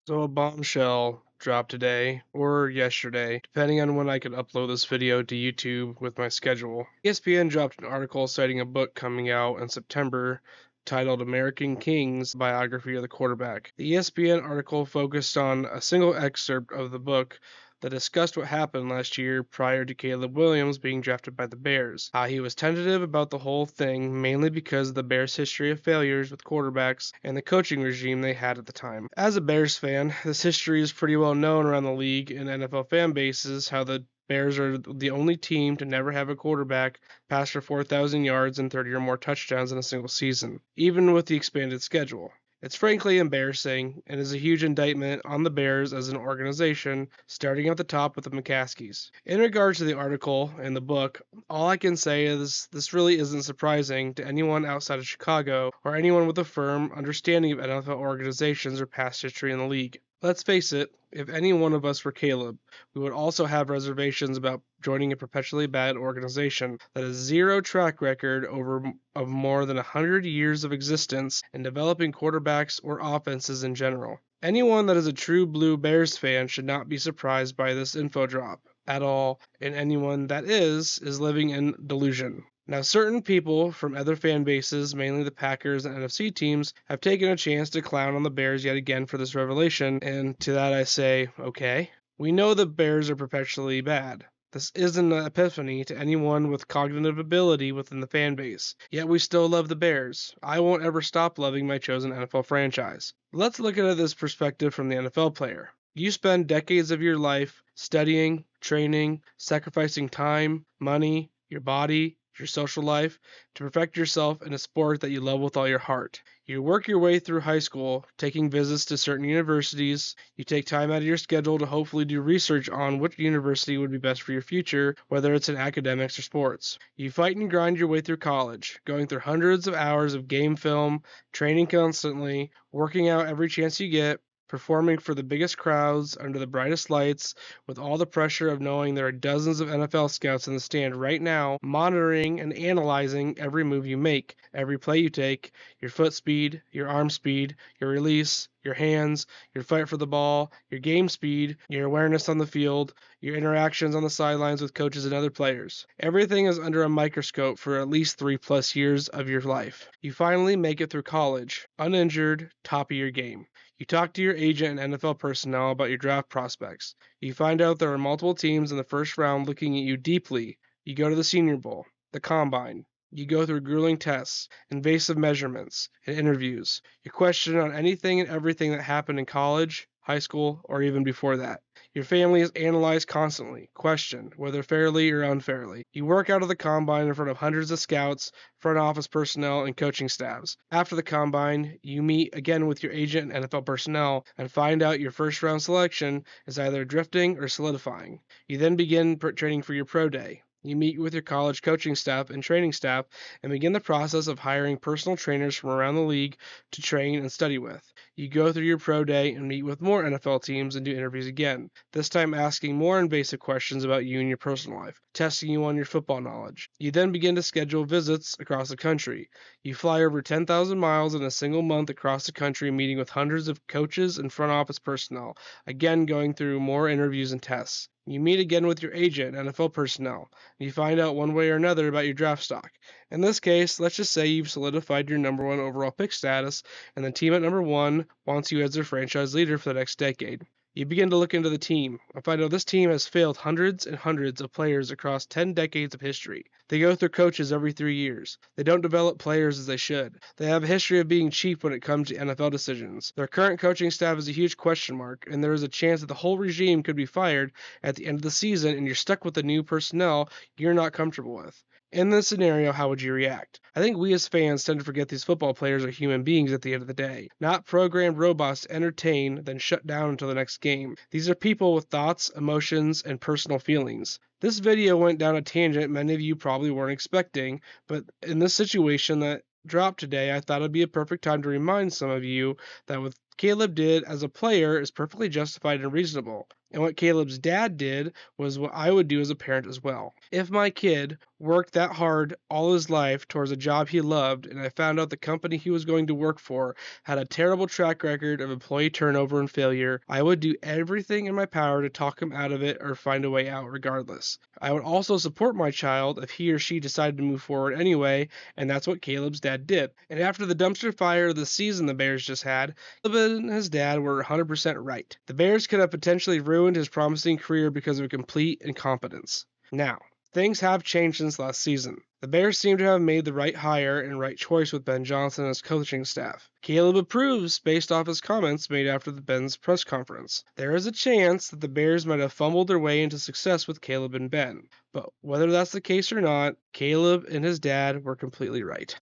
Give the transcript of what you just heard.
So a bombshell dropped today or yesterday, depending on when I could upload this video to YouTube with my schedule. ESPN dropped an article citing a book coming out in September titled American Kings: Biography of the Quarterback. The ESPN article focused on a single excerpt of the book that discussed what happened last year prior to Caleb Williams being drafted by the Bears. He was tentative about the whole thing, mainly because of the Bears' history of failures with quarterbacks and the coaching regime they had at the time. As a Bears fan, this history is pretty well known around the league and NFL fan bases, how the Bears are the only team to never have a quarterback pass for 4,000 yards and 30 or more touchdowns in a single season, even with the expanded schedule. It's frankly embarrassing and is a huge indictment on the Bears as an organization, starting at the top with the McCaskies. In regards to the article and the book, all I can say is this really isn't surprising to anyone outside of Chicago or anyone with a firm understanding of NFL organizations or past history in the league. Let's face it, if any one of us were Caleb, we would also have reservations about joining a perpetually bad organization that has zero track record of more than 100 years of existence in developing quarterbacks or offenses in general. Anyone that is a true blue Bears fan should not be surprised by this info drop at all, and anyone that is living in delusion. Now, certain people from other fan bases, mainly the Packers and NFC teams, have taken a chance to clown on the Bears yet again for this revelation, and to that I say, okay. We know the Bears are perpetually bad. This isn't an epiphany to anyone with cognitive ability within the fan base, yet we still love the Bears. I won't ever stop loving my chosen NFL franchise. Let's look at it this perspective from the NFL player. You spend decades of your life studying, training, sacrificing time, money, your body, your social life to perfect yourself in a sport that you love with all your heart. You work your way through high school, taking visits to certain universities. You take time out of your schedule to hopefully do research on which university would be best for your future, whether it's in academics or sports. You fight and grind your way through college, going through hundreds of hours of game film, training constantly, working out every chance you get, performing for the biggest crowds under the brightest lights, with all the pressure of knowing there are dozens of NFL scouts in the stand right now, monitoring and analyzing every move you make, every play you take, your foot speed, your arm speed, your release, your hands, your fight for the ball, your game speed, your awareness on the field, your interactions on the sidelines with coaches and other players. Everything is under a microscope for at least 3+ years of your life. You finally make it through college, uninjured, top of your game. You talk to your agent and NFL personnel about your draft prospects. You find out there are multiple teams in the first round looking at you deeply. You go to the Senior Bowl, the Combine. You go through grueling tests, invasive measurements, and interviews. You question on anything and everything that happened in college, high school, or even before that. Your family is analyzed constantly, questioned, whether fairly or unfairly. You work out of the Combine in front of hundreds of scouts, front office personnel, and coaching staffs. After the Combine, you meet again with your agent and NFL personnel and find out your first round selection is either drifting or solidifying. You then begin training for your pro day. You meet with your college coaching staff and training staff and begin the process of hiring personal trainers from around the league to train and study with. You go through your pro day and meet with more NFL teams and do interviews again, this time asking more invasive questions about you and your personal life, testing you on your football knowledge. You then begin to schedule visits across the country. You fly over 10,000 miles in a single month across the country, meeting with hundreds of coaches and front office personnel, again going through more interviews and tests. You meet again with your agent and NFL personnel, and you find out one way or another about your draft stock. In this case, let's just say you've solidified your number one overall pick status, and the team at number one wants you as their franchise leader for the next decade. You begin to look into the team and find out this team has failed hundreds and hundreds of players across 10 decades of history. They go through coaches every 3 years. They don't develop players as they should. They have a history of being cheap when it comes to NFL decisions. Their current coaching staff is a huge question mark, and there is a chance that the whole regime could be fired at the end of the season and you're stuck with the new personnel you're not comfortable with. In this scenario, how would you react? I think we as fans tend to forget these football players are human beings at the end of the day, not programmed robots to entertain, then shut down until the next game. These are people with thoughts, emotions, and personal feelings. This video went down a tangent many of you probably weren't expecting, but in this situation that dropped today, I thought it'd be a perfect time to remind some of you that what Caleb did as a player is perfectly justified and reasonable. And what Caleb's dad did was what I would do as a parent as well. If my kid worked that hard all his life towards a job he loved, and I found out the company he was going to work for had a terrible track record of employee turnover and failure, I would do everything in my power to talk him out of it or find a way out regardless. I would also support my child if he or she decided to move forward anyway, and that's what Caleb's dad did. And after the dumpster fire of the season the Bears just had, Caleb and his dad were 100% right. The Bears could have potentially ruined his promising career because of complete incompetence. Now, things have changed since last season. The Bears seem to have made the right hire and right choice with Ben Johnson and his coaching staff. Caleb approves based off his comments made after the Ben's press conference. There is a chance that the Bears might have fumbled their way into success with Caleb and Ben, but whether that's the case or not, Caleb and his dad were completely right.